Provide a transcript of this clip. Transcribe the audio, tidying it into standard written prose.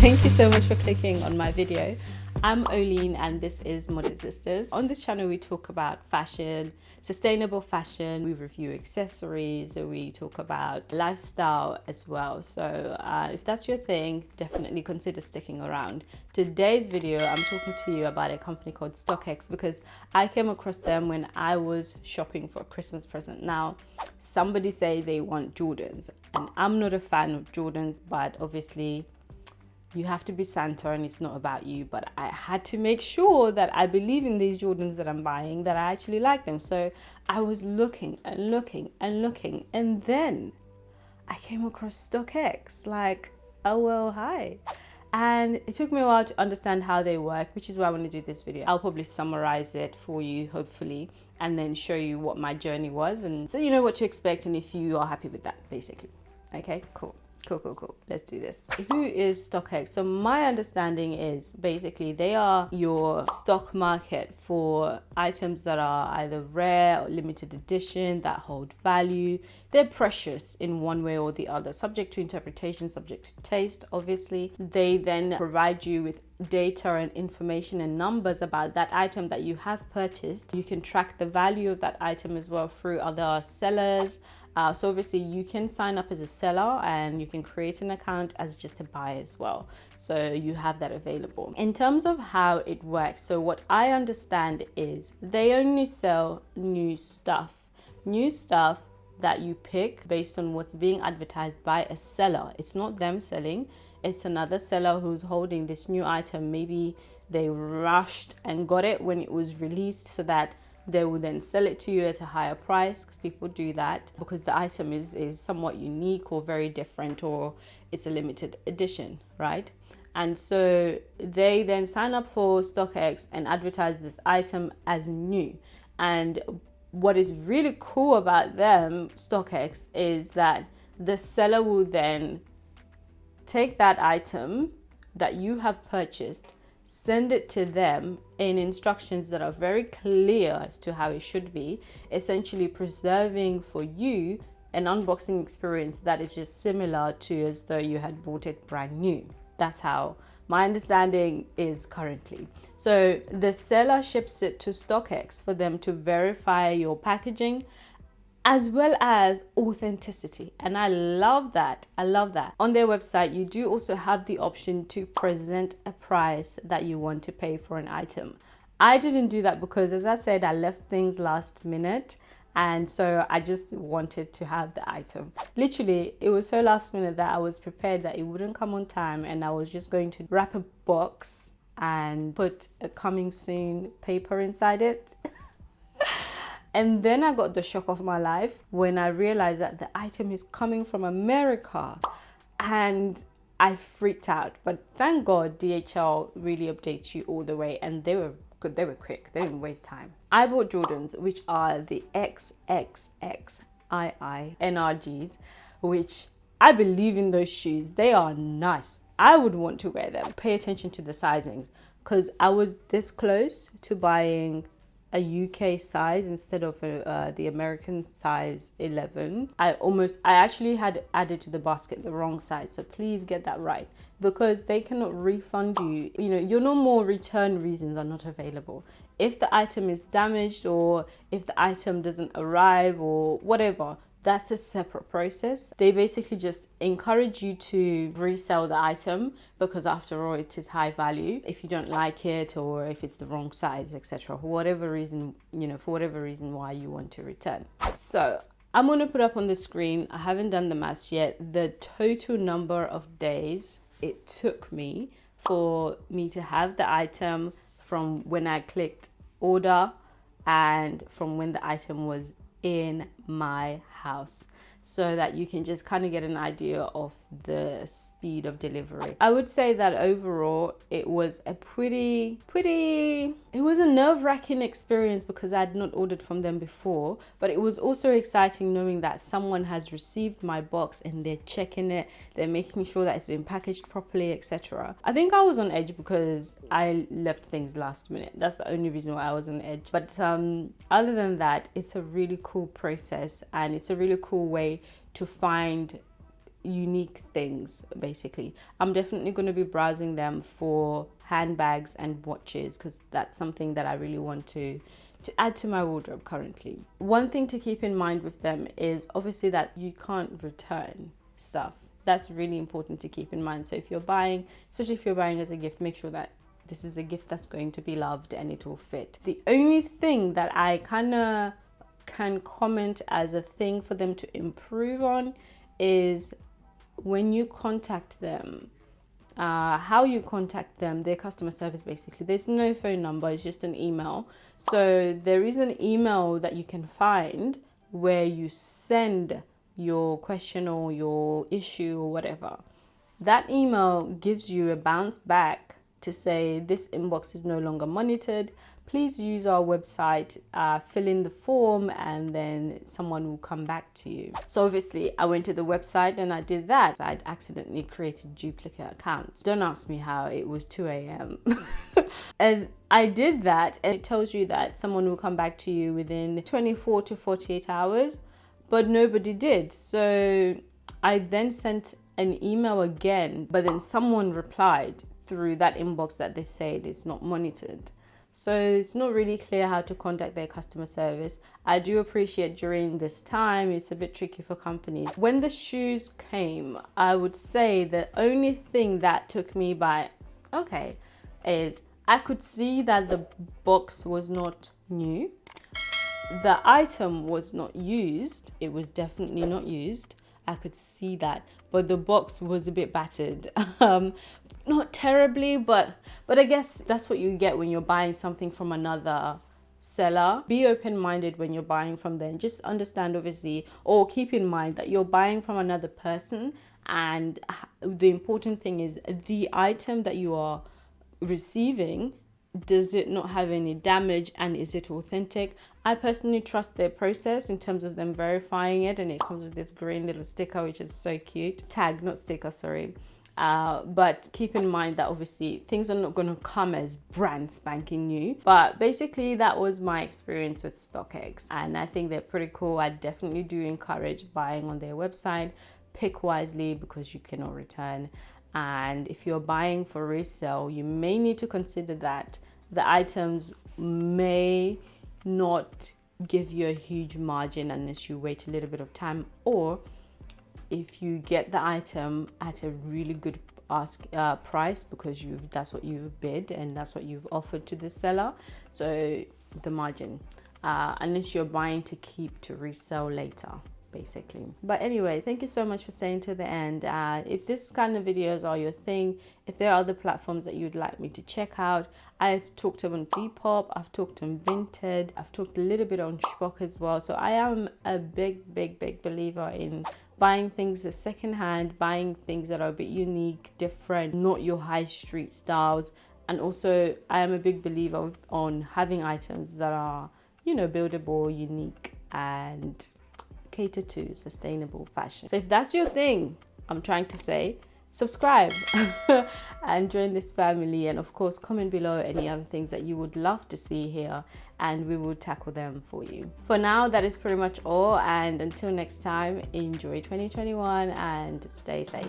Thank you so much for clicking on my video. I'm 𝐦𝐤𝐿EEN and this is Modest Sisters. On this channel we talk about fashion, sustainable fashion, we review accessories, we talk about lifestyle as well. So if that's your thing, definitely consider sticking around. Today's video, I'm talking to you about a company called StockX because I came across them when I was shopping for a Christmas present. Now, somebody say they want Jordans and I'm not a fan of Jordans, but obviously you have to be Santa and it's not about you, but I had to make sure that I believe in these Jordans that I'm buying, that I actually like them. So I was looking and looking and looking, and then I came across StockX, like, oh well, hi. And it took me a while to understand how they work, which is why I want to do this video. I'll probably summarize it for you, hopefully, and then show you what my journey was, and so you know what to expect and if you are happy with that, basically. Okay, cool. Cool. Let's do this. Who is StockX? So my understanding is basically they are your stock market for items that are either rare or limited edition, that hold value. They're precious in one way or the other, subject to interpretation, subject to taste, obviously. They then provide you with data and information and numbers about that item that you have purchased. You can track the value of that item as well through other sellers. So obviously you can sign up as a seller and you can create an account as just a buyer as well. So you have that available. In terms of how it works, so what I understand is they only sell new stuff that you pick based on what's being advertised by a seller. It's not them selling, it's another seller who's holding this new item. Maybe they rushed and got it when it was released so that they will then sell it to you at a higher price, because people do that because the item is somewhat unique or very different, or it's a limited edition, right? And so they then sign up for StockX and advertise this item as new. And what is really cool about them, StockX, is that the seller will then take that item that you have purchased, send it to them in instructions that are very clear as to how it should be, essentially preserving for you an unboxing experience that is just similar to as though you had bought it brand new. That's how my understanding is currently. So the seller ships it to StockX for them to verify your packaging as well as authenticity. And I love that. On their website, you do also have the option to present a price that you want to pay for an item. I didn't do that because, as I said, I left things last minute. And so I just wanted to have the item. Literally, it was so last minute that I was prepared that it wouldn't come on time. And I was just going to wrap a box and put a coming soon paper inside it. And then I got the shock of my life when I realized that the item is coming from America, and I freaked out. But thank God DHL really updates you all the way, and they were good. They were quick. They didn't waste time. I bought Jordans, which are the XXXII NRGs, which I believe in those shoes. They are nice. I would want to wear them. Pay attention to the sizings, because I was this close to buying a UK size instead of the American size 11. I actually had added to the basket the wrong size, so please get that right, because they cannot refund you. You know, your normal return reasons are not available. If the item is damaged or if the item doesn't arrive or whatever, that's a separate process. They basically just encourage you to resell the item because after all, it is high value. If you don't like it or if it's the wrong size, etc. For whatever reason, for whatever reason why you want to return. So I'm going to put up on the screen, I haven't done the maths yet, the total number of days it took me for me to have the item from when I clicked order and from when the item was in my house, so that you can just kind of get an idea of the speed of delivery. I would say that overall it was a it was a nerve-wracking experience because I had not ordered from them before, but it was also exciting knowing that someone has received my box and they're checking it, they're making sure that it's been packaged properly, etc. I think I was on edge because I left things last minute. That's the only reason why I was on edge. But other than that, it's a really cool process and it's a really cool way to find unique things. Basically, I'm definitely going to be browsing them for handbags and watches, because that's something that I really want to add to my wardrobe currently. One thing to keep in mind with them is obviously that you can't return stuff. That's really important to keep in mind. So if you're buying, especially if you're buying as a gift, make sure that this is a gift that's going to be loved and it will fit. The only thing that I kind of can comment as a thing for them to improve on is when you contact them, how you contact them, their customer service. Basically, there's no phone number, it's just an email. So there is an email that you can find where you send your question or your issue or whatever. That email gives you a bounce back to say this inbox is no longer monitored. Please use our website, fill in the form, and then someone will come back to you. So obviously I went to the website and I did that. I'd accidentally created duplicate accounts. Don't ask me how, it was 2 a.m. And I did that, and it tells you that someone will come back to you within 24 to 48 hours, but nobody did. So I then sent an email again, but then someone replied through that inbox that they said is not monitored. So it's not really clear how to contact their customer service. I do appreciate during this time, it's a bit tricky for companies. When the shoes came, I would say the only thing that took me by, okay, is I could see that the box was not new. The item was not used. It was definitely not used. I could see that, but the box was a bit battered. Not terribly, but I guess that's what you get when you're buying something from another seller. Be open-minded when you're buying from them. Just understand, obviously, or keep in mind that you're buying from another person, and the important thing is the item that you are receiving, does it not have any damage, and is it authentic? I personally trust their process in terms of them verifying it, and it comes with this green little sticker, which is so cute. Tag, not sticker, sorry. But keep in mind that obviously things are not going to come as brand spanking new. But basically that was my experience with StockX, and I think they're pretty cool. I definitely do encourage buying on their website. Pick wisely, because you cannot return. And if you're buying for resale, you may need to consider that the items may not give you a huge margin unless you wait a little bit of time, or if you get the item at a really good price, because that's what you've bid and that's what you've offered to the seller. So the margin, unless you're buying to keep to resell later, basically. But anyway, thank you so much for staying to the end. If this kind of videos are your thing, if there are other platforms that you'd like me to check out, I've talked on Depop, I've talked on Vinted, I've talked a little bit on Shpock as well. So I am a big believer in buying things as secondhand, buying things that are a bit unique, different, not your high street styles. And also I am a big believer on having items that are, you know, buildable, unique, and cater to sustainable fashion. So if that's your thing, I'm trying to say, subscribe and join this family, and of course comment below any other things that you would love to see here, and we will tackle them for you. For now, that is pretty much all, and until next time, enjoy 2021 and stay safe.